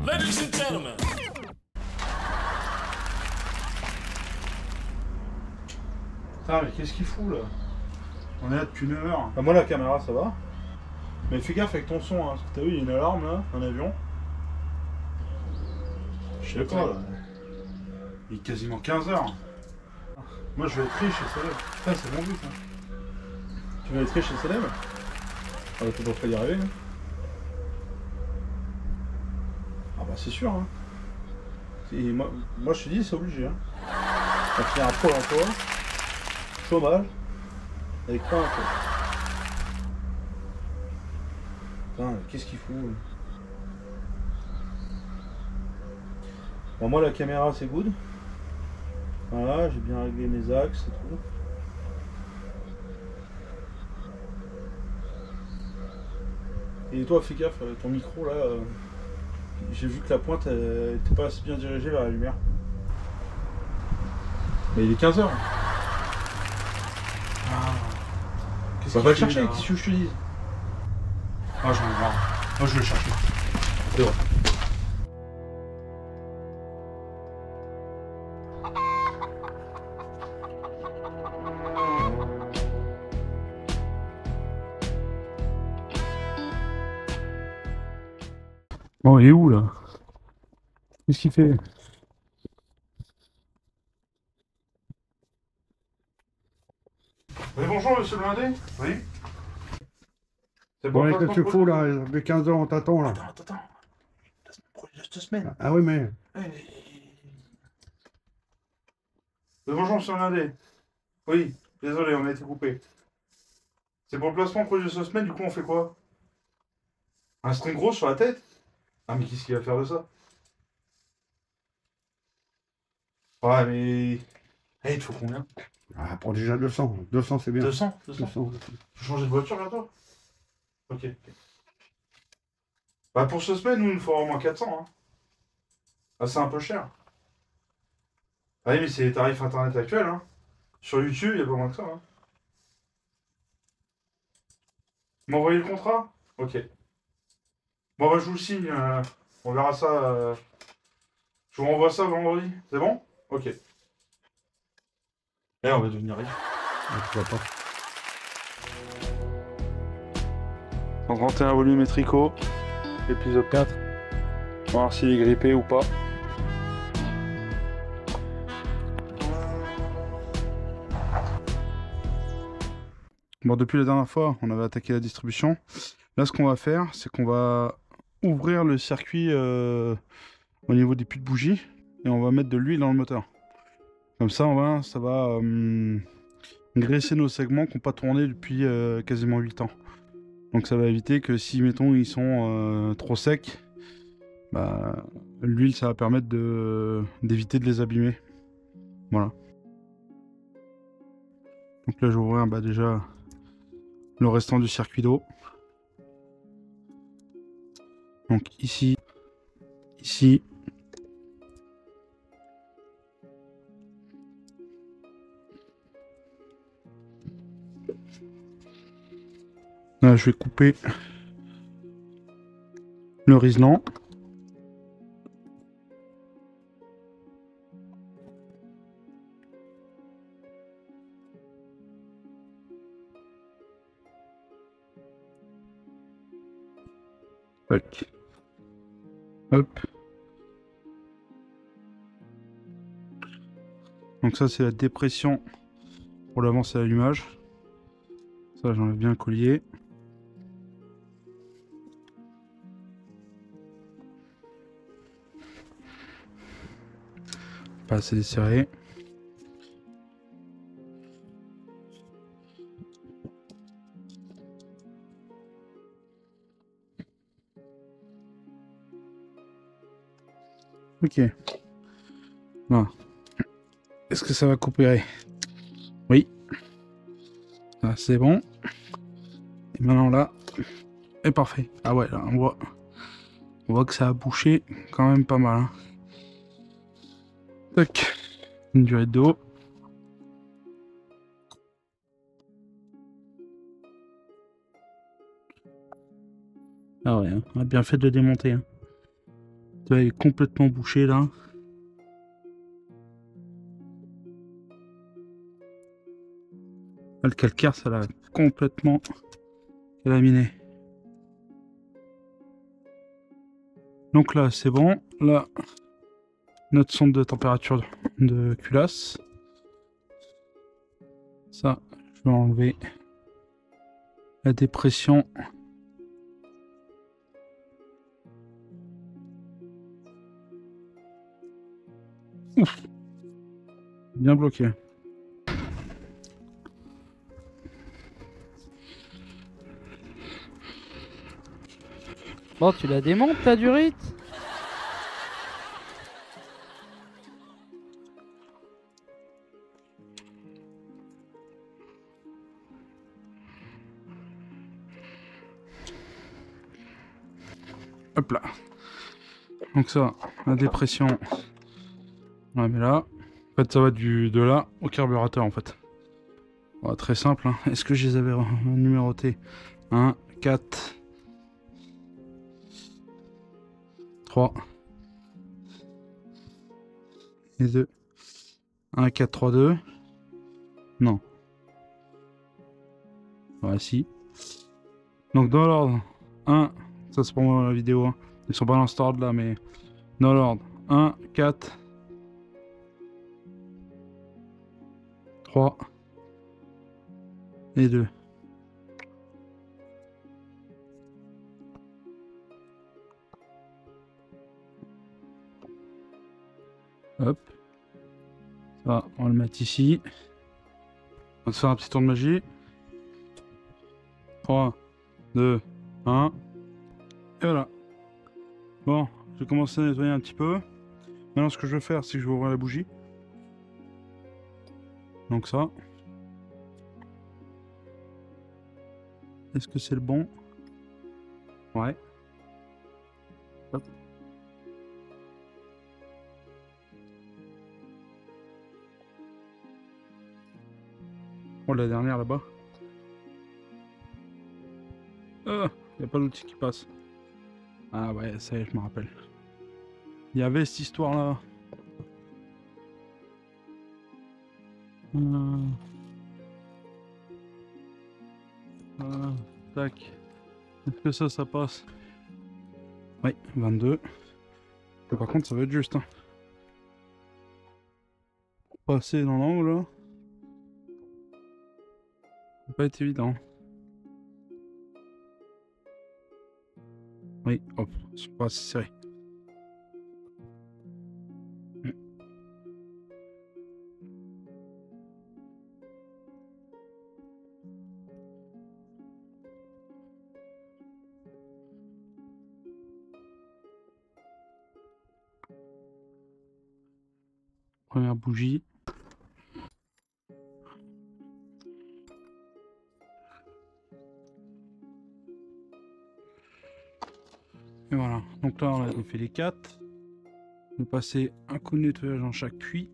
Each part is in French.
Ladies and gentlemen. Putain, mais qu'est-ce qu'il fout là? On est là depuis 9 heures. Bah, moi, la caméra, ça va. Mais fais gaffe avec ton son, hein, parce que t'as vu, il y a une alarme là, un avion. Je sais pas, là. Il est quasiment 15 heures. Moi, je vais être riche et célèbre. Putain, c'est mon but. Hein. Tu veux être riche et célèbre? Ah, bah, t'es pas y arriver. Hein. Ah, bah, c'est sûr. Hein. Et moi, je te dis, c'est obligé. Hein. On va finir un pôle emploi, chômage, avec pas un peu. Putain, qu'est-ce qu'il fout? Bon, moi, la caméra, c'est good. Voilà, j'ai bien réglé mes axes et tout. Et toi, fais gaffe, ton micro là, j'ai vu que la pointe était pas assez bien dirigée vers la lumière. Mais il est 15 heures. Ah. Qu'est-ce va le chercher, qu'est-ce que je te dis? Ah, j'en ai marre. Moi, je vais le chercher. C'est vrai. Bon, il est où là? Qu'est-ce qu'il fait? Oui, bonjour monsieur Blindé. Oui. C'est Bon, bon, qu'est-ce que tu fous là? Ça fait 15 ans, on t'attend là. Attends. Juste 2 semaines. Ah oui, mais. Oui, bonjour monsieur Blindé. Oui, désolé, on a été coupé. C'est pour le placement projet de 2 semaines, du coup on fait quoi? Un string gros sur la tête? Ah mais qu'est-ce qu'il va faire de ça? Ouais mais... Eh, il te faut combien? Ah, prends déjà 200. 200, c'est bien. 200? 200. Tu veux changer de voiture bientôt? Ok. Bah pour 2 semaines, nous il nous faut au moins 400 hein. Ah c'est un peu cher. Ah oui mais c'est les tarifs internet actuels hein. Sur YouTube, il y a pas moins que ça hein. M'envoyer le contrat? Ok. Bon bah je vous le signe, on verra ça. Je vous renvoie ça vendredi. C'est bon? Ok. Eh on va devenir riche. Ah, tu vois pas. 131 volumes et tricot, épisode 4. On va voir s'il est grippé ou pas. Bon, depuis la dernière fois, on avait attaqué la distribution. Là, ce qu'on va faire, c'est qu'on va ouvrir le circuit au niveau des puits de bougie et on va mettre de l'huile dans le moteur. Comme ça, ça va graisser nos segments qui n'ont pas tourné depuis quasiment 8 ans. Donc ça va éviter que si, mettons, ils sont trop secs, bah, l'huile, ça va permettre d'éviter de les abîmer. Voilà. Donc là, je vais ouvrir déjà le restant du circuit d'eau. Donc ici, ici. Là, je vais couper le riselant. Tac. Hop. Donc ça, c'est la dépression pour l'avance à l'allumage. Ça, j'enlève bien le collier. Pas assez desserré. Ok. Voilà. Est-ce que ça va couper? Oui. Ah, c'est bon. Et maintenant là, est parfait. Ah ouais, là, on voit que ça a bouché quand même pas mal. Hein. Tac. Une durée d'eau. Ah ouais, hein. On a bien fait de le démonter. Hein. Tu vois, il est complètement bouché là. Le calcaire, ça l'a complètement laminé. Donc là, c'est bon. Là, notre sonde de température de culasse. Ça, je vais enlever la dépression. Ouf, bien bloqué. Bon, tu la démontes, ta durite? Hop là. Donc ça, la dépression, on la met là. En fait, ça va de là au carburateur en fait. Voilà, très simple. Hein. Est-ce que je les avais numérotés? 1, 4, 3 et 2. 1, 4, 3, 2. Non. Ouais, si. Donc dans l'ordre, 1, ça c'est pour moi la vidéo. Hein. Ils sont pas dans cet ordre là, mais dans l'ordre. 1, 4, 3 et 2. Hop. Ça, on va le mettre ici. On va se faire un petit tour de magie. 3, 2, 1. Et voilà. Bon, je vais commencer à nettoyer un petit peu. Maintenant, ce que je vais faire, c'est que je vais ouvrir la bougie. Donc ça. Est-ce que c'est le bon? Ouais. Hop. Oh, la dernière là-bas. Ah, il n'y a pas d'outil qui passe. Ah ouais, ça y est, je me rappelle. Il y avait cette histoire-là. Tac. Est-ce que ça passe? Oui, 22. Et par contre, ça va être juste. Hein. Passer dans l'angle, là. Ça va pas être évident. Oui, hop, c'est pas assez serré. Première bougie. Et voilà, donc là on a fait les 4. On va passer un coup de nettoyage dans chaque puits.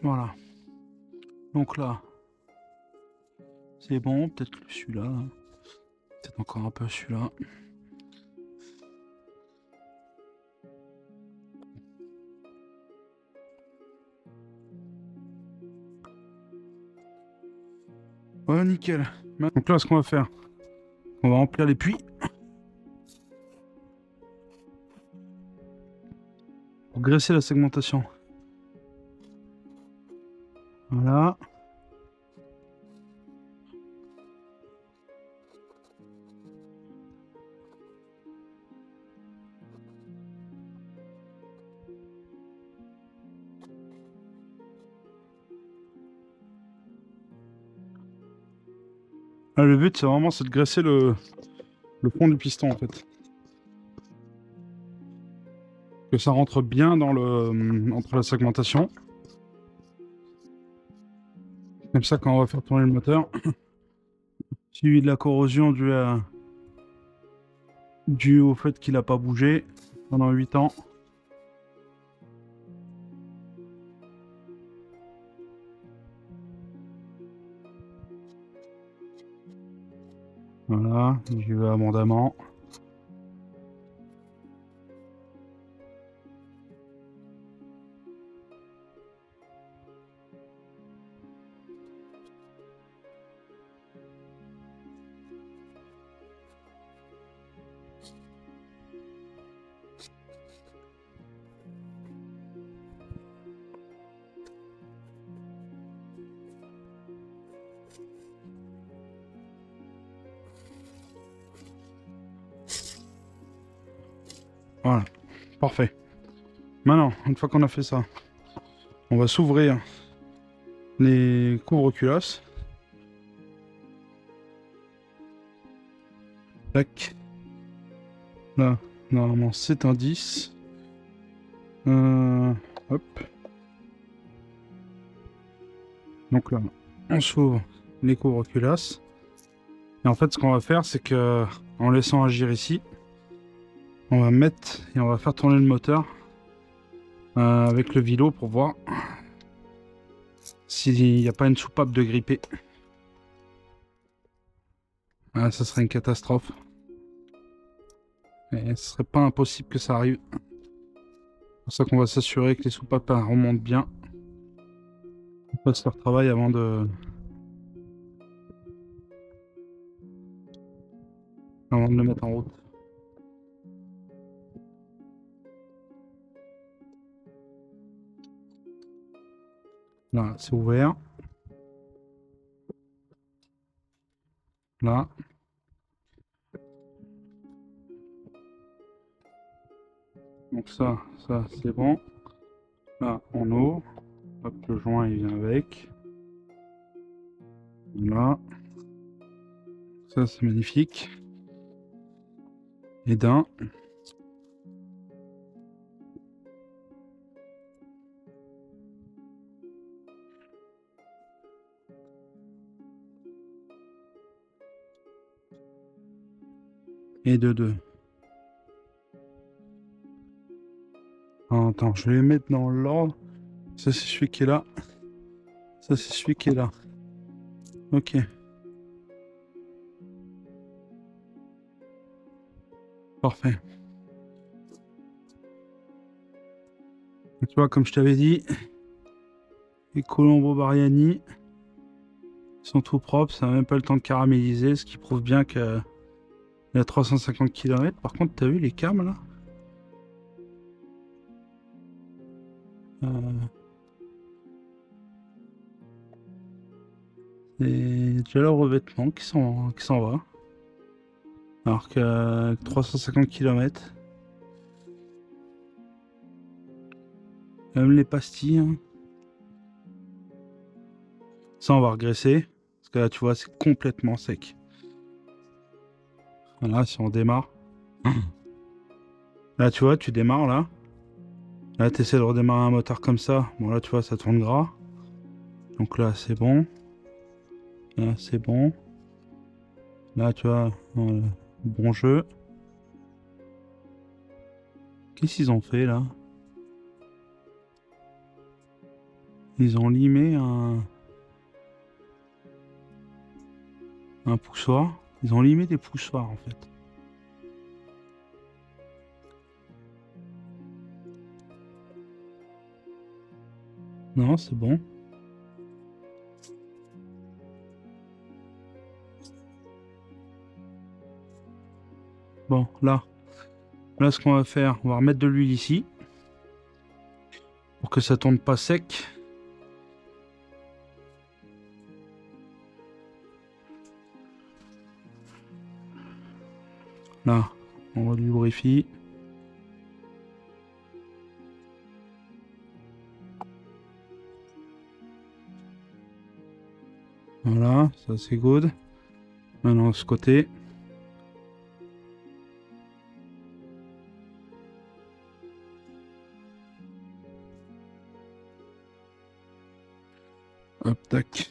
Voilà. Donc là, c'est bon, peut-être celui-là. Hein. Peut-être encore un peu celui-là. Ouais, nickel. Donc là, ce qu'on va faire, on va remplir les puits. Pour graisser la segmentation. Voilà. Là, le but, c'est vraiment de graisser le fond du piston, en fait. Que ça rentre bien dans entre la segmentation. Comme ça, quand on va faire tourner le moteur, suivi de la corrosion due au fait qu'il n'a pas bougé pendant 8 ans. Voilà, j'y vais abondamment. Voilà, parfait. Maintenant, une fois qu'on a fait ça, on va s'ouvrir les couvre-culasses. Tac. Là, normalement, c'est un 10. Hop. Donc là, on s'ouvre les couvre-culasses. Et en fait, ce qu'on va faire, c'est que en laissant agir ici, on va mettre et on va faire tourner le moteur avec le vilo pour voir s'il n'y a pas une soupape de grippée. Ah, ça serait une catastrophe. Et ce serait pas impossible que ça arrive. C'est pour ça qu'on va s'assurer que les soupapes remontent bien. On fasse leur travail avant de le mettre en route. Là, c'est ouvert. Là. Donc ça c'est bon. Là, on ouvre. Hop, le joint il vient avec. Là. Ça c'est magnifique. Et d'un. Et de deux. Attends, je vais les mettre dans l'ordre. Ça c'est celui qui est là. Ça c'est celui qui est là. Ok. Parfait. Et tu vois, comme je t'avais dit, les Colombo Bariani sont tout propres, ça n'a même pas le temps de caraméliser, ce qui prouve bien qu'il y a 350 km. Par contre, t'as vu les cams là? C'est déjà le revêtement qui s'en va. Alors que 350 km. Même les pastilles. Hein. Ça, on va regresser. Parce que là, tu vois, c'est complètement sec. Voilà, si on démarre. Là, tu vois, tu démarres là. Là, tu essaies de redémarrer un moteur comme ça. Bon, là, tu vois, ça tourne gras. Donc là, c'est bon. Là, c'est bon. Là, tu vois, bon jeu. Qu'est-ce qu'ils ont fait là? Ils ont limé un poussoir. Ils ont limé des poussoirs en fait. Non, c'est bon. Bon, là, ce qu'on va faire, on va remettre de l'huile ici. Pour que ça tourne pas sec. Là, on lubrifie. Voilà, ça c'est good. Maintenant, de ce côté. Hop, tac.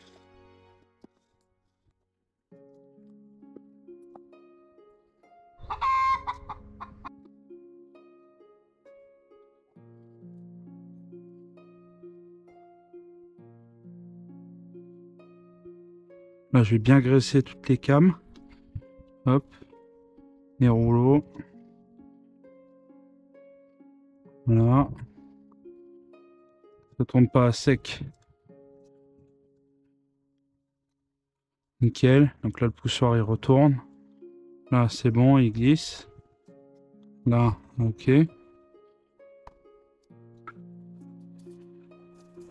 Là, je vais bien graisser toutes les cames. Hop. Les rouleaux. Voilà. Ça tourne pas à sec. Nickel. Donc là, le poussoir, il retourne. Là, c'est bon, il glisse. Là, ok.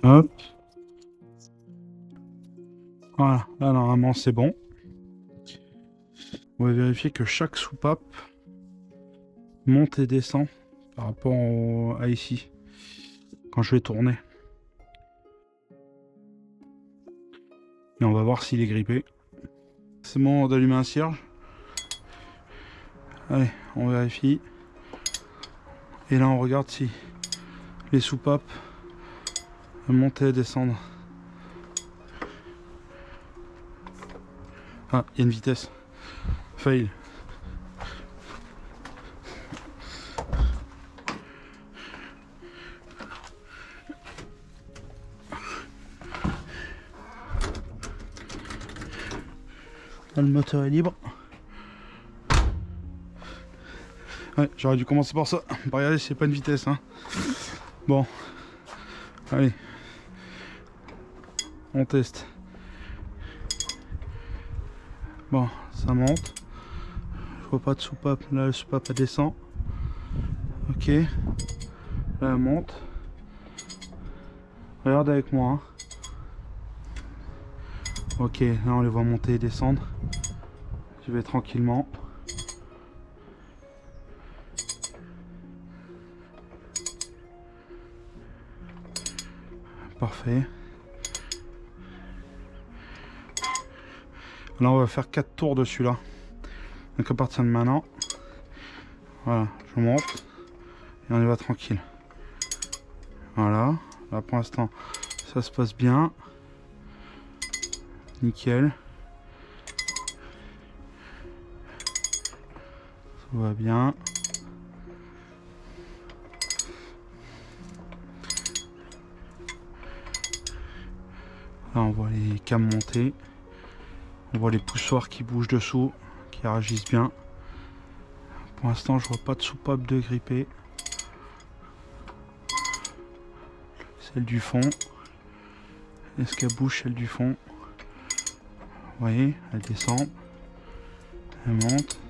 Hop. Voilà. Là, normalement, c'est bon. On va vérifier que chaque soupape monte et descend par rapport à ici. Quand je vais tourner. Et on va voir s'il est grippé. C'est bon d'allumer un cierge. Allez, on vérifie. Et là on regarde si les soupapes montent et descendent. Ah, il y a une vitesse. Fail. Là, le moteur est libre. Ouais, j'aurais dû commencer par ça. Bah, regardez, c'est pas une vitesse. Hein. Bon. Allez. On teste. Bon, ça monte. Je vois pas de soupape. Là, le soupape, elle descend. Ok. Là, elle monte. Regarde avec moi. Hein. Ok, là, on les voit monter et descendre. Je vais tranquillement. Parfait. Là, on va faire 4 tours dessus là. Donc à partir de maintenant, voilà, je monte et on y va tranquille. Voilà. Là pour l'instant, ça se passe bien. Nickel. Tout va bien. Là, on voit les cams monter. On voit les poussoirs qui bougent dessous, qui réagissent bien. Pour l'instant, je vois pas de soupape de grippée. Celle du fond. Est-ce qu'elle bouge celle du fond? Vous voyez, elle descend. Elle monte.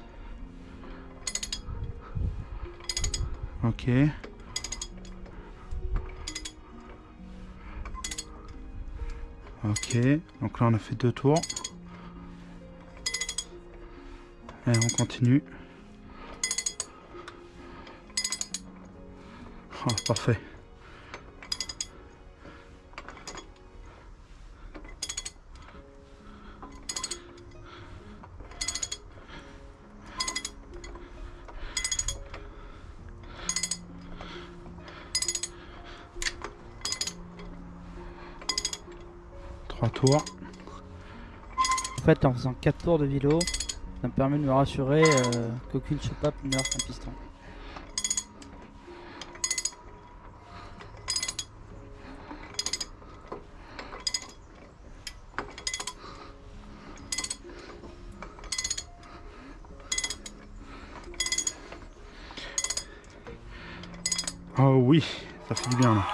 Ok. Ok, donc là on a fait 2 tours. Allez, on continue. Oh, parfait. Tours. En fait, en faisant 4 tours de vélo, ça me permet de me rassurer qu'aucune soupape ne meurt un piston. Oh oui, ça fait du bien là.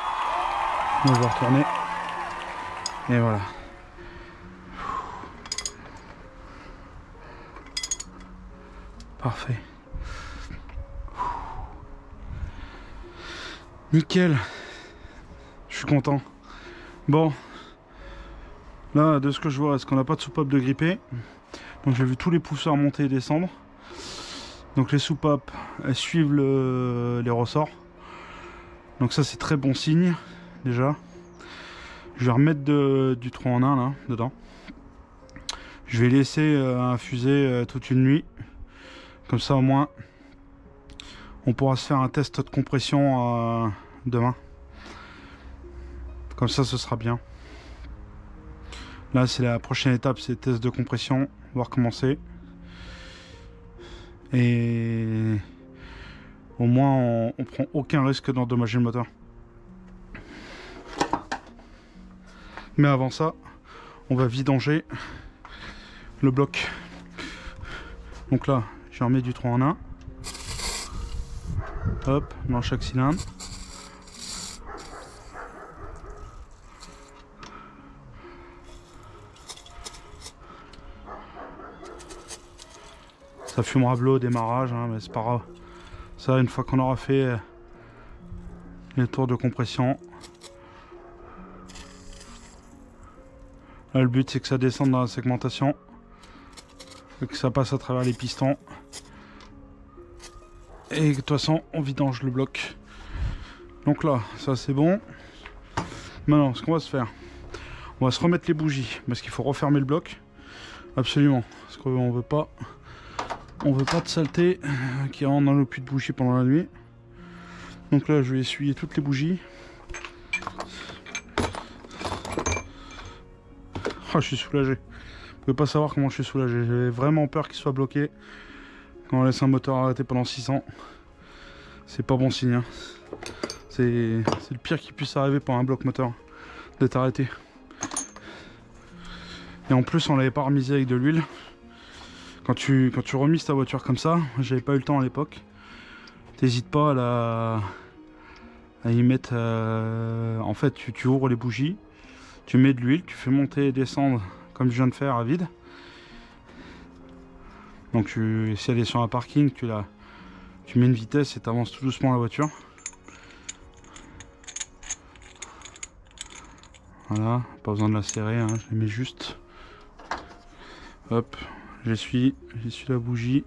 On va retourner. Et voilà. Parfait. Nickel. Je suis content. Bon. Là, de ce que je vois, est-ce qu'on n'a pas de soupape de grippée? Donc j'ai vu tous les pousseurs monter et descendre. Donc les soupapes, elles suivent les ressorts. Donc ça c'est très bon signe, déjà. Je vais remettre du 3 en 1 là, dedans. Je vais laisser infuser toute une nuit. Comme ça au moins, on pourra se faire un test de compression demain. Comme ça, ce sera bien. Là, c'est la prochaine étape, c'est le test de compression. Voir comment c'est. Et au moins, on prend aucun risque d'endommager le moteur. Mais avant ça, on va vidanger le bloc. Donc là, je remets du 3 en 1. Hop, dans chaque cylindre. Ça fumera bleu au démarrage, hein, mais c'est pas grave. Ça, une fois qu'on aura fait les tours de compression. Là, le but c'est que ça descende dans la segmentation. Et que ça passe à travers les pistons. Et de toute façon, on vidange le bloc. Donc là, ça c'est bon. Maintenant, ce qu'on va se faire, on va se remettre les bougies. Parce qu'il faut refermer le bloc. Absolument. Parce qu'on veut pas... On veut pas de saleté qui rentre dans nos puits de bougies pendant la nuit. Donc là, je vais essuyer toutes les bougies. Oh, je suis soulagé. Vous pouvez pas savoir comment je suis soulagé. J'avais vraiment peur qu'il soit bloqué. Quand on laisse un moteur arrêté pendant 6 ans, c'est pas bon signe. Hein. C'est le pire qui puisse arriver pour un bloc moteur, d'être arrêté. Et en plus, on l'avait pas remisé avec de l'huile. Quand tu remises ta voiture comme ça, j'avais pas eu le temps à l'époque. T'hésites pas à y mettre. En fait, tu ouvres les bougies, tu mets de l'huile, tu fais monter et descendre comme je viens de faire à vide. Donc, si elle est sur un parking, tu mets une vitesse et tu avances tout doucement la voiture. Voilà, pas besoin de la serrer, hein, je la mets juste. Hop. J'essuie la bougie.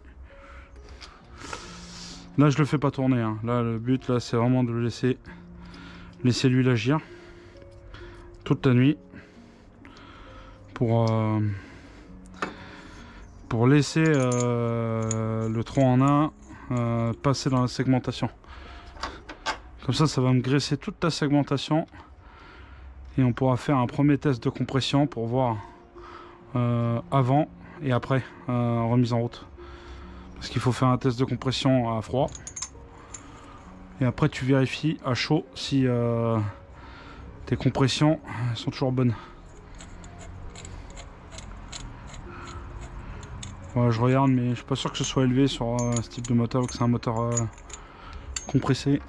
Là je le fais pas tourner, hein. Là le but là c'est vraiment de le laisser l'huile agir toute la nuit pour laisser le 3 en 1 passer dans la segmentation. Comme ça va me graisser toute la segmentation et on pourra faire un premier test de compression pour voir avant et après remise en route, parce qu'il faut faire un test de compression à froid et après tu vérifies à chaud si tes compressions sont toujours bonnes. Voilà, je regarde mais je suis pas sûr que ce soit élevé sur ce type de moteur, que c'est un moteur compressé.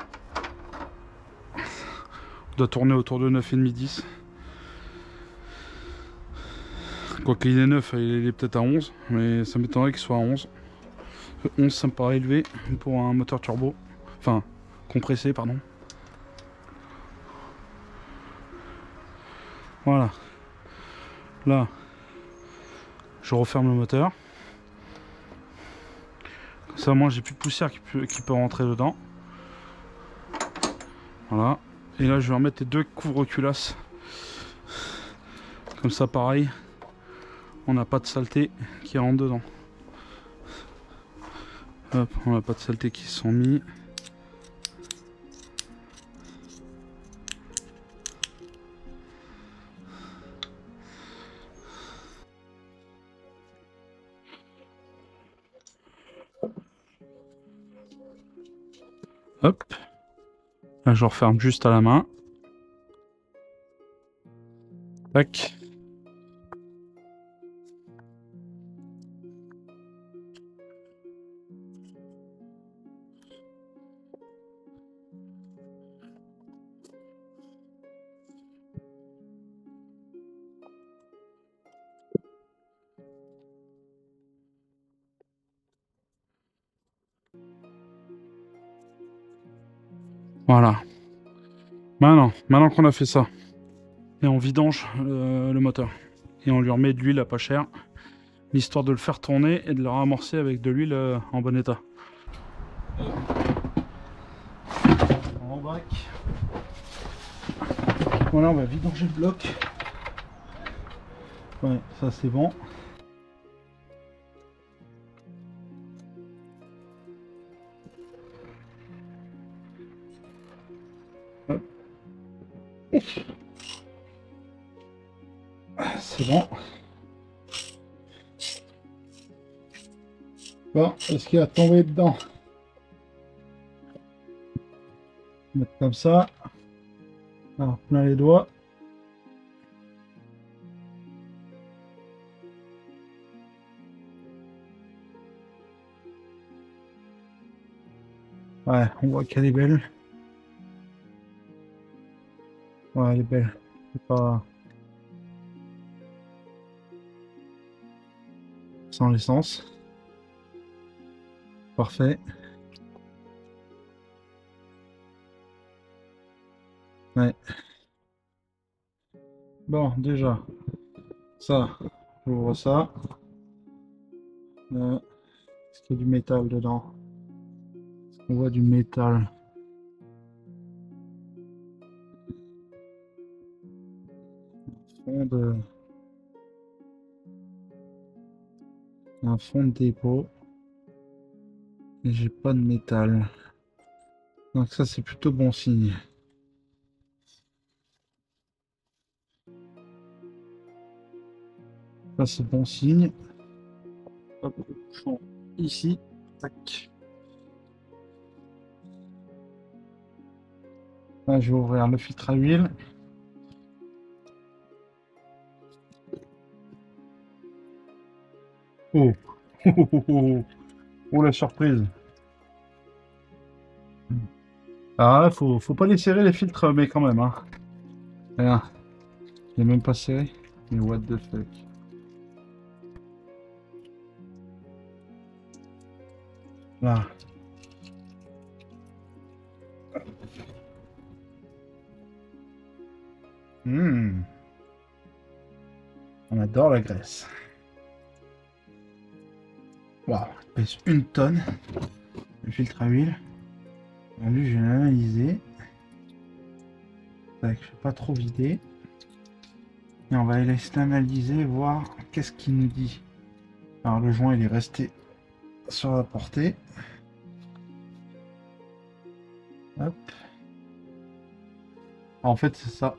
On doit tourner autour de 9,5 10. Quoique il est 9, il est peut-être à 11, mais ça m'étonnerait qu'il soit à 11. 11 ça me paraît élevé pour un moteur turbo, enfin compressé pardon. Voilà. Là, je referme le moteur. Comme ça moi j'ai plus de poussière qui peut rentrer dedans. Voilà. Et là je vais remettre les deux couvre-culasses. Comme ça pareil. On n'a pas de saleté qui rentre dedans. Hop, on n'a pas de saleté qui se sont mis. Hop. Là je referme juste à la main. Tac. Voilà. Maintenant qu'on a fait ça, et on vidange le moteur. Et on lui remet de l'huile à pas cher, histoire de le faire tourner et de le ramorcer avec de l'huile en bon état. On embraque. Voilà, on va vidanger le bloc. Ouais, ça c'est bon. C'est bon. Bon, est-ce qu'il a tombé dedans? Mettre comme ça. Alors, plein les doigts. Ouais, on voit qu'elle est belle. Ouais, elle est belle. C'est pas sans licence. Parfait. Ouais. Bon, déjà, ça, j'ouvre ça. Est-ce qu'il y a du métal dedans? Est-ce qu'on voit du métal? Fond de... Un fond de dépôt. Et j'ai pas de métal. Donc ça, c'est plutôt bon signe. Ça, c'est bon signe. Hop, le bouchon ici. Tac. Là, je vais ouvrir le filtre à huile. Oh. Oh la surprise. Alors là, faut pas les serrer les filtres, mais quand même, hein. Regarde. Il est même pas serré. Mais what the fuck. Là. Hmm. On adore la graisse. Waouh, il pèse 1 tonne. Le filtre à huile. Alors lui, je vais l'analyser. Tac, je vais pas trop vider. Et on va laisser l'analyser, voir qu'est-ce qu'il nous dit. Alors le joint, il est resté sur la portée. Hop. En fait, c'est ça.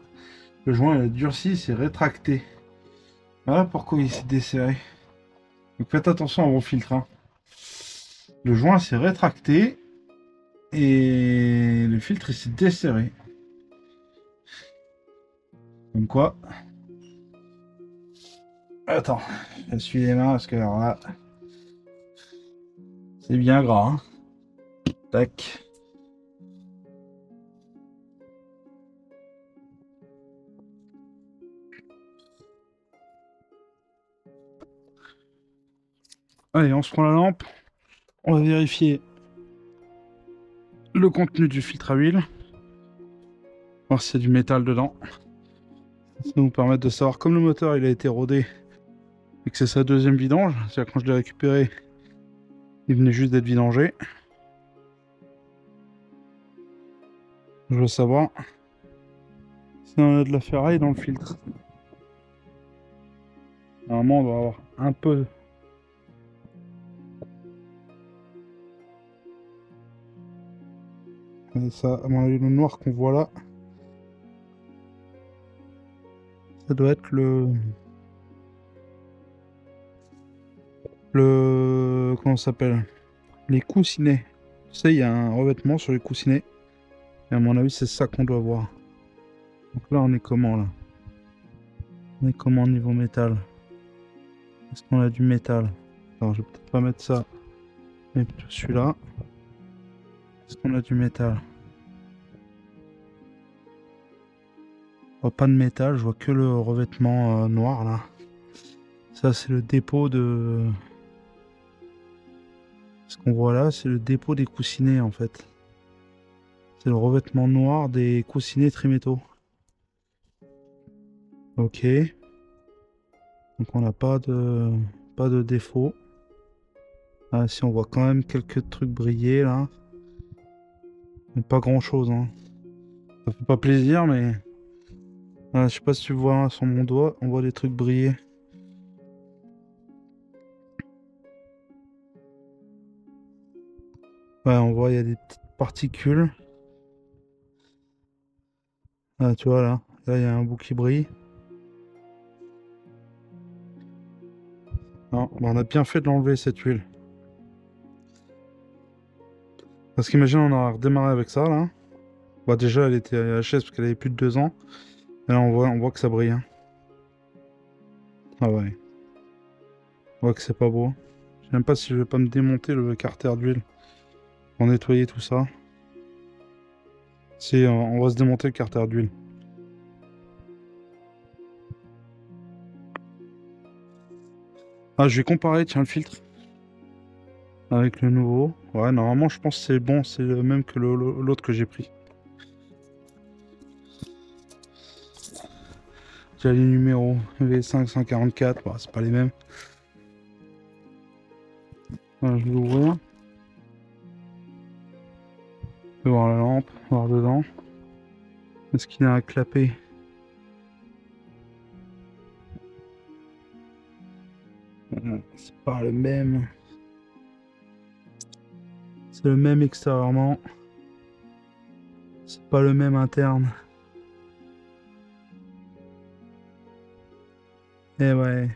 Le joint, il a durci, c'est rétracté. Voilà pourquoi il s'est desserré. Donc faites attention à vos filtres, hein. Le joint s'est rétracté et le filtre il s'est desserré. Comme quoi. Attends, j'essuie les mains parce que alors là, c'est bien gras, hein. Tac. Allez, on se prend la lampe. On va vérifier le contenu du filtre à huile. Voir s'il y a du métal dedans. Ça va nous permettre de savoir, comme le moteur il a été rodé et que c'est sa deuxième vidange, c'est-à-dire quand je l'ai récupéré, il venait juste d'être vidangé. Je veux savoir si on a de la ferraille dans le filtre. Normalement, on doit avoir un peu. Et ça, à mon avis, le noir qu'on voit là, ça doit être comment ça s'appelle? Les coussinets. Tu sais, il y a un revêtement sur les coussinets. Et à mon avis, c'est ça qu'on doit voir. Donc là, on est comment là? On est comment niveau métal? Est-ce qu'on a du métal? Alors, je vais peut-être pas mettre ça. Mais plutôt celui-là. Est-ce qu'on a du métal? Je vois pas de métal, je vois que le revêtement noir là. Ça, c'est le dépôt de. Ce qu'on voit là, c'est le dépôt des coussinets en fait. C'est le revêtement noir des coussinets trimétaux. Ok. Donc on n'a pas de défaut. Ah si, on voit quand même quelques trucs briller là. Mais pas grand chose, hein. Ça fait pas plaisir, mais... Ah, je sais pas si tu vois hein, sur mon doigt, on voit des trucs briller. Ouais, on voit, il y a des petites particules. Ah, tu vois là, là il y a un bout qui brille. Non, bah, on a bien fait de l'enlever cette huile. Parce qu'imagine, on a redémarré avec ça là. Bah, déjà, elle était HS parce qu'elle avait plus de 2 ans. Et là, on voit que ça brille, hein. Ah ouais. On voit que c'est pas beau. Je sais même pas si je vais pas me démonter le carter d'huile pour nettoyer tout ça. On va se démonter le carter d'huile. Ah, je vais comparer, tiens, le filtre avec le nouveau. Ouais, normalement, je pense que c'est bon, c'est le même que l'autre que j'ai pris. J'ai les numéros V5 144, bah, c'est pas les mêmes. Voilà, je vais l'ouvrir. Je vais voir la lampe, voir dedans. Est-ce qu'il a un clapet? C'est pas le même. C'est le même extérieurement. C'est pas le même interne. Et ouais.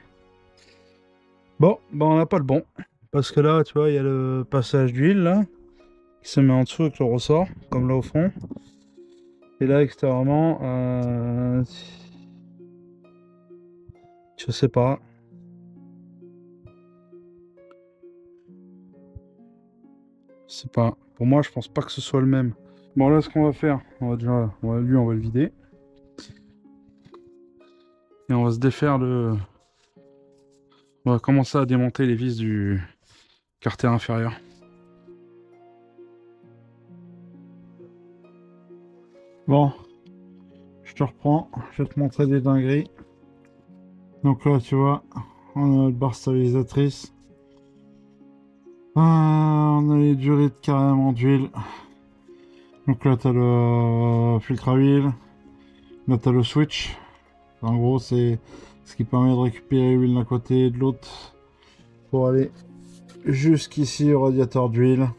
Bon, bah on n'a pas le bon. Parce que là, tu vois, il y a le passage d'huile là. Qui se met en dessous avec le ressort, comme là au fond. Et là, extérieurement, je sais pas. Je sais pas. Pour moi, je pense pas que ce soit le même. Bon, là, ce qu'on va faire, lui, on va le vider. Et on va se défaire le... On va commencer à démonter les vis du carter inférieur. Bon, je te reprends, je vais te montrer des dingueries. Donc là, tu vois, on a notre barre stabilisatrice. On a les durées de carrément d'huile. Donc là, tu as le filtre à huile. Là, tu as le switch. En gros, c'est ce qui permet de récupérer l'huile d'un côté et de l'autre pour aller jusqu'ici au radiateur d'huile.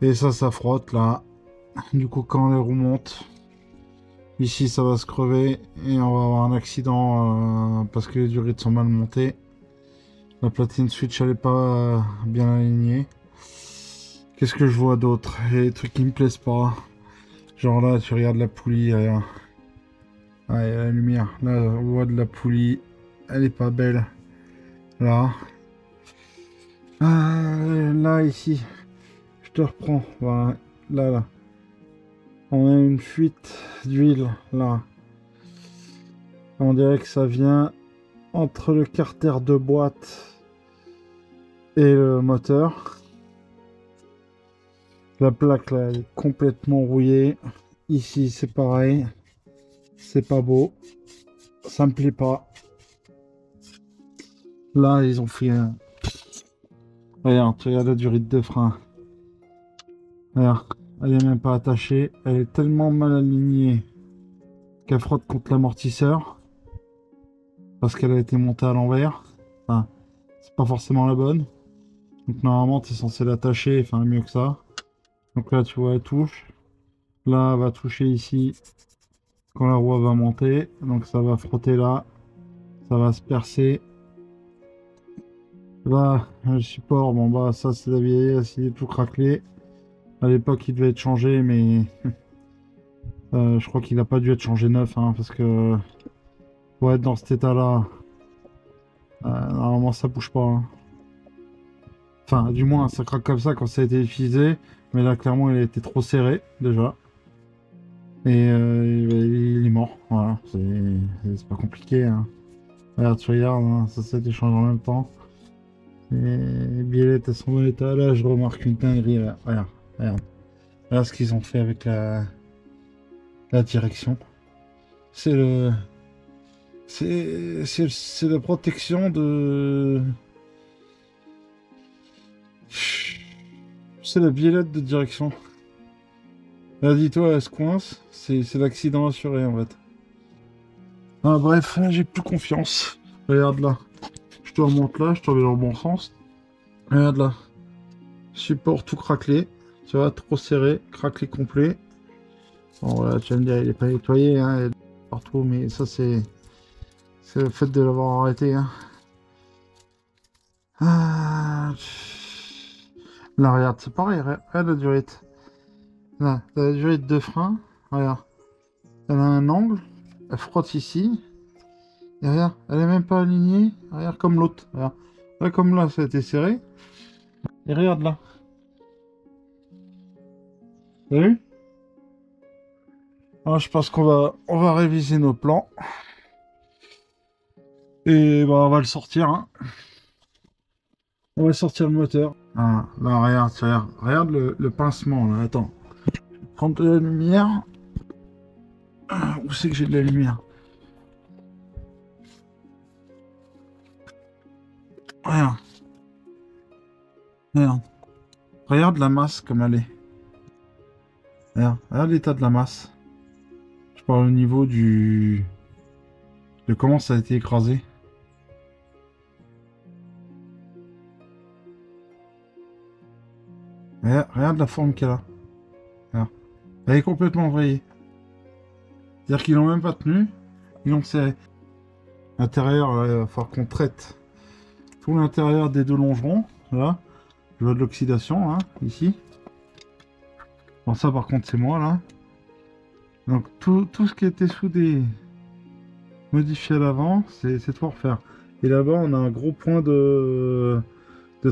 Et ça frotte là. Du coup, quand les roues montent, ici ça va se crever et on va avoir un accident parce que les durées sont mal montées. La platine switch elle est pas bien alignée. Qu'est-ce que je vois d'autre? Il y a des trucs qui me plaisent pas. Genre là, tu regardes la poulie, regarde. Ah, il y a la lumière. Là, on voit de la poulie. Elle est pas belle. Là. Là, ici. Je te reprends. Voilà. Là. On a une fuite d'huile. Là. On dirait que ça vient entre le carter de boîte et le moteur. La plaque, là, elle est complètement rouillée. Ici, c'est pareil. C'est pas beau. Ça me plaît pas. Là, ils ont fait un... Regarde, tu regardes la durée de frein. Regarde, elle est même pas attachée. Elle est tellement mal alignée qu'elle frotte contre l'amortisseur. Parce qu'elle a été montée à l'envers. Enfin, c'est pas forcément la bonne. Donc normalement, tu es censé l'attacher, enfin mieux que ça. Donc là, tu vois, elle touche. Là, elle va toucher ici quand la roue va monter. Donc ça va frotter là. Ça va se percer. Là, le support, bon bah ça c'est la vieille, il est tout craquelé. À l'époque, il devait être changé, mais je crois qu'il n'a pas dû être changé neuf, hein, parce que pour être dans cet état-là, normalement ça bouge pas. Hein. Enfin, du moins, ça craque comme ça quand ça a été utilisé, mais là, clairement, il a été trop serré déjà. Et il est mort. Voilà, c'est pas compliqué. Hein. Regarde, tu regardes, hein, ça s'est été changé en même temps. Et les biellettes, elles sont dans l'état. Là, je remarque une dinguerie. Là. Regarde. Regarde ce qu'ils ont fait avec la direction. C'est le... C'est la protection de... C'est la biellette de direction. Là, dis-toi, elle se coince. C'est l'accident assuré, en fait. Ah, bref, là, j'ai plus confiance. Regarde là. Je te remonte là, je te remets dans le bon sens. Regarde là. Support tout craquelé. Tu vois, trop serré, craquelé complet. Bon, voilà, tu vas me dire, il est pas nettoyé, hein, il est partout, mais ça, c'est le fait de l'avoir arrêté, hein. Ah. Là, regarde, c'est pareil, regarde la durite. Là, la durite de frein, regarde. Elle a un angle, elle frotte ici. Et regarde, elle est même pas alignée. Regarde comme l'autre. Regarde. Là, comme là, ça a été serré. Et regarde là. T'as vu? Alors, je pense on va réviser nos plans. Et bah, on va le sortir. Hein. On va sortir le moteur. Ah, là, regarde le pincement. Là. Attends. Prendre de la lumière. Ah, où c'est que j'ai de la lumière? Regarde. Regarde. Regarde la masse comme elle est. Regarde l'état de la masse. Je parle au niveau de comment ça a été écrasé. Regarde la forme qu'elle a. Regarde. Elle est complètement envoyée. C'est-à-dire qu'ils l'ont même pas tenu. Ils l'ont serré. L'intérieur, il va falloir qu'on traite tout l'intérieur des deux longerons. Là. Je vois de l'oxydation, hein, ici. Bon, ça, par contre, c'est moi, là. Donc, tout ce qui était soudé, modifié à l'avant, c'est de pouvoir faire. Et là-bas, on a un gros point de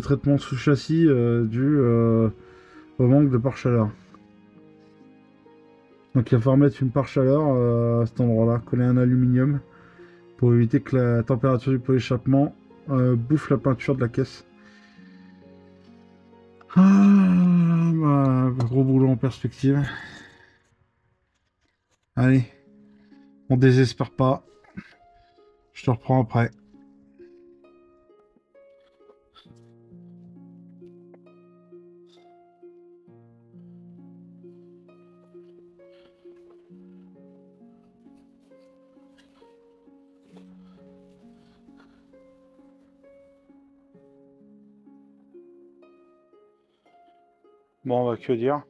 traitement sous châssis dû au manque de pare-chaleur. Donc, il va falloir mettre une pare-chaleur à cet endroit-là, coller un aluminium pour éviter que la température du pot d'échappement bouffe la peinture de la caisse. Ah, bah, gros boulot en perspective. Allez, on désespère pas. Je te reprends après. Bon, on va que dire.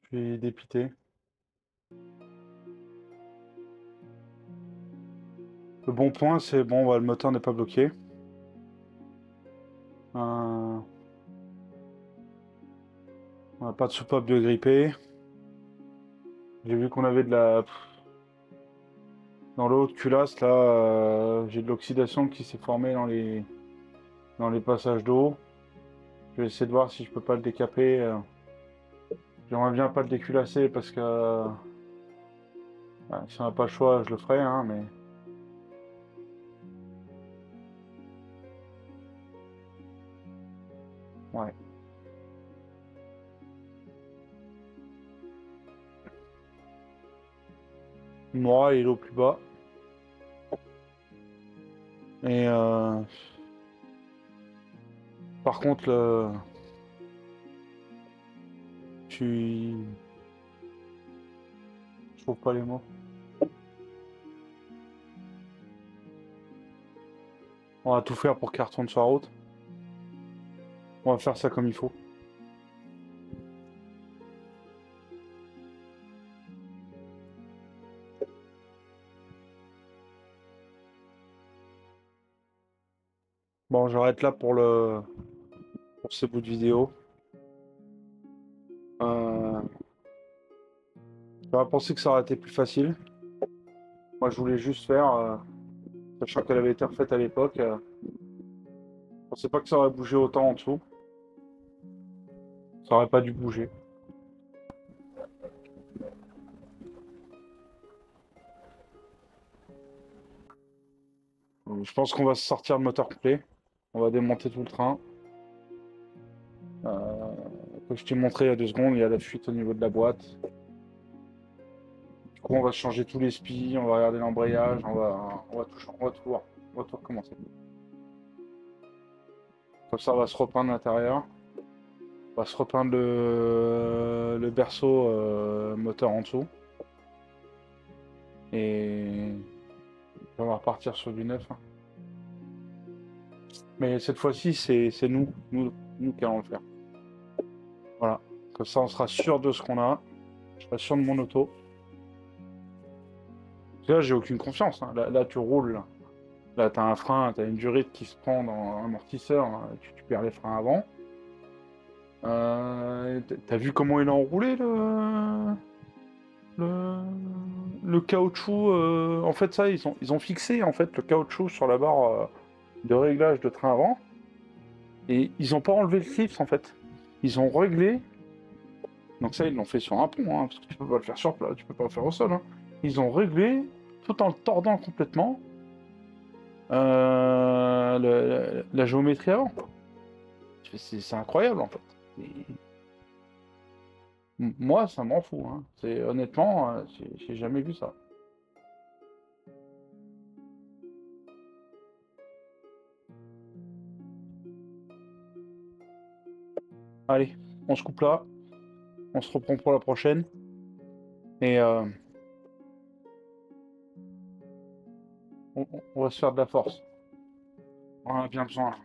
Je suis dépité. Le bon point, c'est bon, le moteur n'est pas bloqué. On n'a pas de soupape de gripper. J'ai vu qu'on avait de la... Dans le haut de culasse, là, j'ai de l'oxydation qui s'est formée dans les passages d'eau. Je vais essayer de voir si je peux pas le décaper. J'aimerais bien pas le déculasser parce que... si on n'a pas le choix, je le ferai, hein, mais... Ouais. Moi, il est au plus bas. Et par contre, je trouve pas les mots. On va tout faire pour qu'il retourne sur la route. On va faire ça comme il faut. Bon, j'arrête là pour ce bout de vidéo. J'aurais pensé que ça aurait été plus facile. Moi, je voulais juste faire, sachant qu'elle avait été refaite à l'époque. Je pensais pas que ça aurait bougé autant en dessous. Ça aurait pas dû bouger. Je pense qu'on va se sortir le moteur complet. On va démonter tout le train. Comme je t'ai montré il y a 2 secondes, il y a la fuite au niveau de la boîte. Du coup, on va changer tous les spies, on va regarder l'embrayage, on va tout voir. On va tout recommencer. Comme ça, on va se repeindre l'intérieur. On va se repeindre le berceau moteur en dessous. Et on va repartir sur du neuf. Hein. Mais cette fois-ci, c'est nous qui allons le faire. Voilà. Comme ça, on sera sûr de ce qu'on a. Je serai sûr de mon auto. Parce que là, j'ai aucune confiance. Hein. Là, tu roules. Là, t'as un frein, t'as une durite qui se prend dans l'amortisseur. Hein. Tu perds les freins avant. T'as vu comment il a enroulé le caoutchouc en fait, ça, ils ont fixé en fait le caoutchouc sur la barre de réglage de train avant. Et ils ont pas enlevé le clips en fait. Ils ont réglé Donc ça, ils l'ont fait sur un pont, hein, parce que tu peux pas le faire sur place, tu peux pas le faire au sol. Hein. Ils ont réglé, tout en le tordant complètement, la géométrie avant. C'est incroyable, en fait. Moi, ça m'en fout. Hein. Honnêtement, j'ai jamais vu ça. Allez, on se coupe là. On se reprend pour la prochaine. Et on va se faire de la force. On en a bien besoin là.